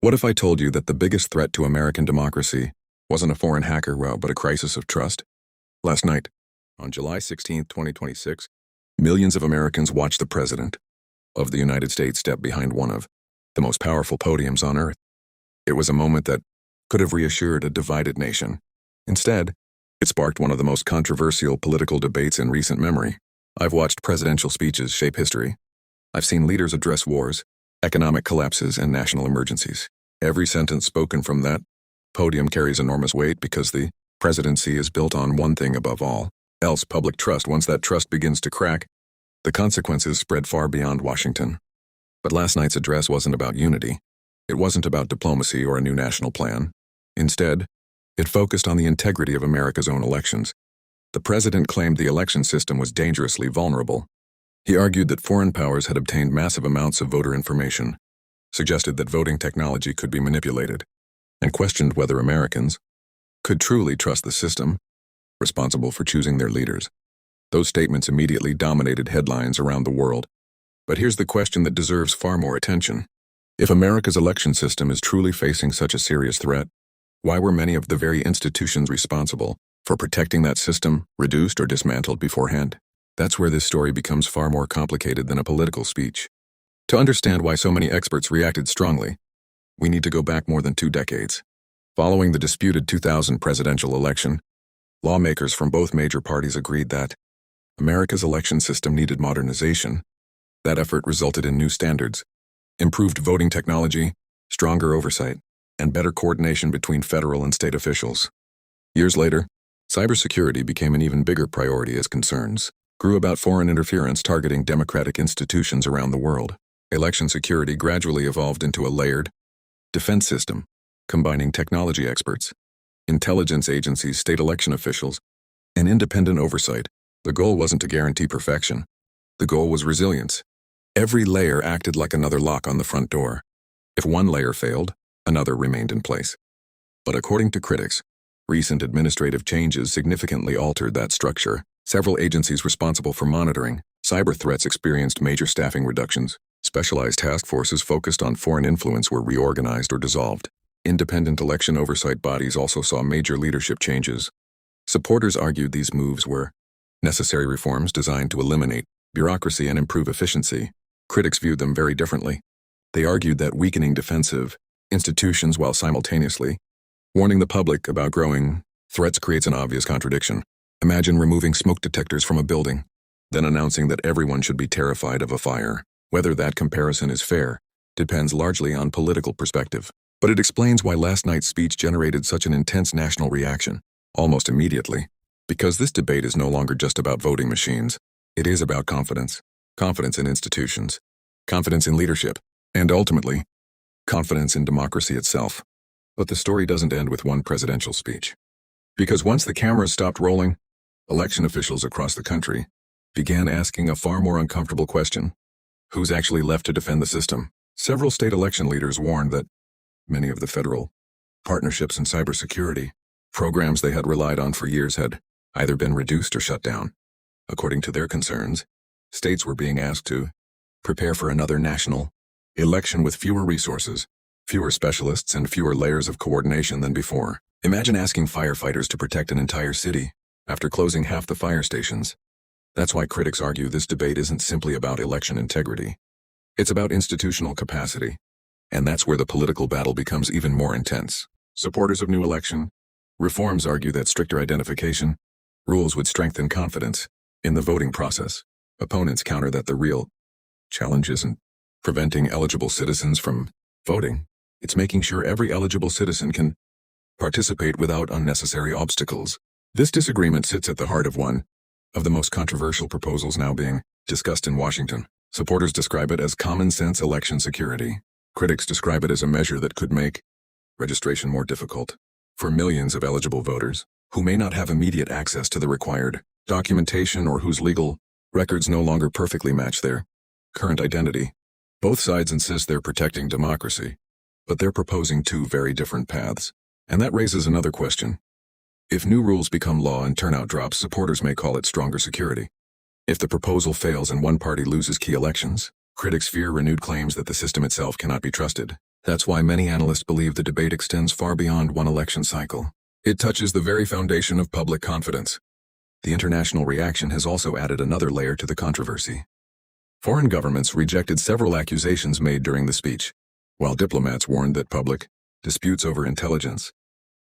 What if I told you that the biggest threat to American democracy wasn't a foreign hacker row but a crisis of trust? Last night, on July 16, 2026, millions of Americans watched the President of the United States step behind one of the most powerful podiums on earth. It was a moment that could have reassured a divided nation. Instead, it sparked one of the most controversial political debates in recent memory. I've watched presidential speeches shape history. I've seen leaders address wars, economic collapses, and national emergencies. Every sentence spoken from that podium carries enormous weight because the presidency is built on one thing above all else: public trust. Once that trust begins to crack, the consequences spread far beyond Washington. But last night's address wasn't about unity. It wasn't about diplomacy or a new national plan. Instead, it focused on the integrity of America's own elections. The president claimed the election system was dangerously vulnerable. He argued that foreign powers had obtained massive amounts of voter information, suggested that voting technology could be manipulated, and questioned whether Americans could truly trust the system responsible for choosing their leaders. Those statements immediately dominated headlines around the world. But here's the question that deserves far more attention. If America's election system is truly facing such a serious threat, why were many of the very institutions responsible for protecting that system reduced or dismantled beforehand? That's where this story becomes far more complicated than a political speech. To understand why so many experts reacted strongly, we need to go back more than 2 decades. Following the disputed 2000 presidential election, lawmakers from both major parties agreed that America's election system needed modernization. That effort resulted in new standards, improved voting technology, stronger oversight, and better coordination between federal and state officials. Years later, cybersecurity became an even bigger priority as concerns grew about foreign interference targeting democratic institutions around the world. Election security gradually evolved into a layered defense system, combining technology experts, intelligence agencies, state election officials, and independent oversight. The goal wasn't to guarantee perfection. The goal was resilience. Every layer acted like another lock on the front door. If one layer failed, another remained in place. But according to critics, recent administrative changes significantly altered that structure. Several agencies responsible for monitoring cyber threats experienced major staffing reductions. Specialized task forces focused on foreign influence were reorganized or dissolved. Independent election oversight bodies also saw major leadership changes. Supporters argued these moves were necessary reforms designed to eliminate bureaucracy and improve efficiency. Critics viewed them very differently. They argued that weakening defensive institutions while simultaneously warning the public about growing threats creates an obvious contradiction. Imagine removing smoke detectors from a building, then announcing that everyone should be terrified of a fire. Whether that comparison is fair depends largely on political perspective. But it explains why last night's speech generated such an intense national reaction, almost immediately. Because this debate is no longer just about voting machines. It is about confidence. Confidence in institutions, confidence in leadership, and ultimately, confidence in democracy itself. But the story doesn't end with one presidential speech. Because once the cameras stopped rolling, election officials across the country began asking a far more uncomfortable question. Who's actually left to defend the system? Several state election leaders warned that many of the federal partnerships in cybersecurity programs they had relied on for years had either been reduced or shut down. According to their concerns, states were being asked to prepare for another national election with fewer resources, fewer specialists, and fewer layers of coordination than before. Imagine asking firefighters to protect an entire city after closing half the fire stations. That's why critics argue this debate isn't simply about election integrity. It's about institutional capacity. And that's where the political battle becomes even more intense. Supporters of new election reforms argue that stricter identification rules would strengthen confidence in the voting process. Opponents counter that the real challenge isn't preventing eligible citizens from voting. It's making sure every eligible citizen can participate without unnecessary obstacles. This disagreement sits at the heart of one of the most controversial proposals now being discussed in Washington. Supporters describe it as common-sense election security. Critics describe it as a measure that could make registration more difficult for millions of eligible voters who may not have immediate access to the required documentation or whose legal records no longer perfectly match their current identity. Both sides insist they're protecting democracy, but they're proposing 2 very different paths. And that raises another question. If new rules become law and turnout drops, supporters may call it stronger security. If the proposal fails and one party loses key elections, critics fear renewed claims that the system itself cannot be trusted. That's why many analysts believe the debate extends far beyond one election cycle. It touches the very foundation of public confidence. The international reaction has also added another layer to the controversy. Foreign governments rejected several accusations made during the speech, while diplomats warned that public disputes over intelligence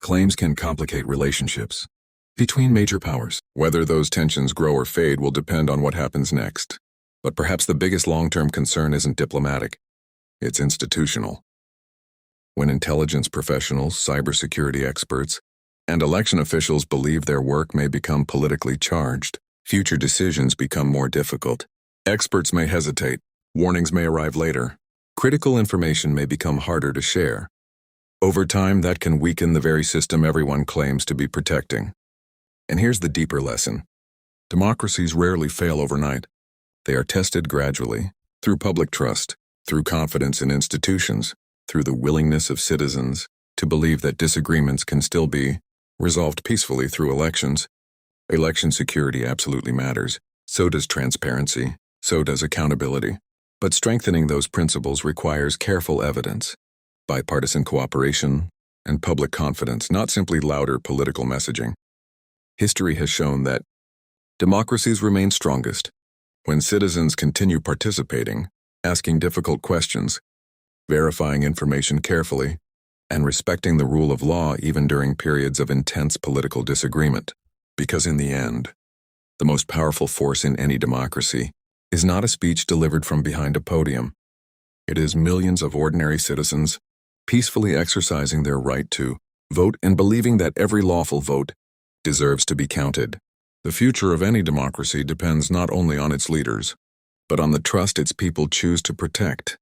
claims can complicate relationships between major powers. Whether those tensions grow or fade will depend on what happens next. But perhaps the biggest long-term concern isn't diplomatic, it's institutional. When intelligence professionals, cybersecurity experts, and election officials believe their work may become politically charged, future decisions become more difficult. Experts may hesitate, warnings may arrive later, critical information may become harder to share. Over time, that can weaken the very system everyone claims to be protecting. And here's the deeper lesson. Democracies rarely fail overnight. They are tested gradually, through public trust, through confidence in institutions, through the willingness of citizens to believe that disagreements can still be resolved peacefully through elections. Election security absolutely matters. So does transparency. So does accountability. But strengthening those principles requires careful evidence, bipartisan cooperation, and public confidence, not simply louder political messaging. History has shown that democracies remain strongest when citizens continue participating, asking difficult questions, verifying information carefully, and respecting the rule of law even during periods of intense political disagreement. Because in the end, the most powerful force in any democracy is not a speech delivered from behind a podium. It is millions of ordinary citizens peacefully exercising their right to vote and believing that every lawful vote deserves to be counted. The future of any democracy depends not only on its leaders, but on the trust its people choose to protect.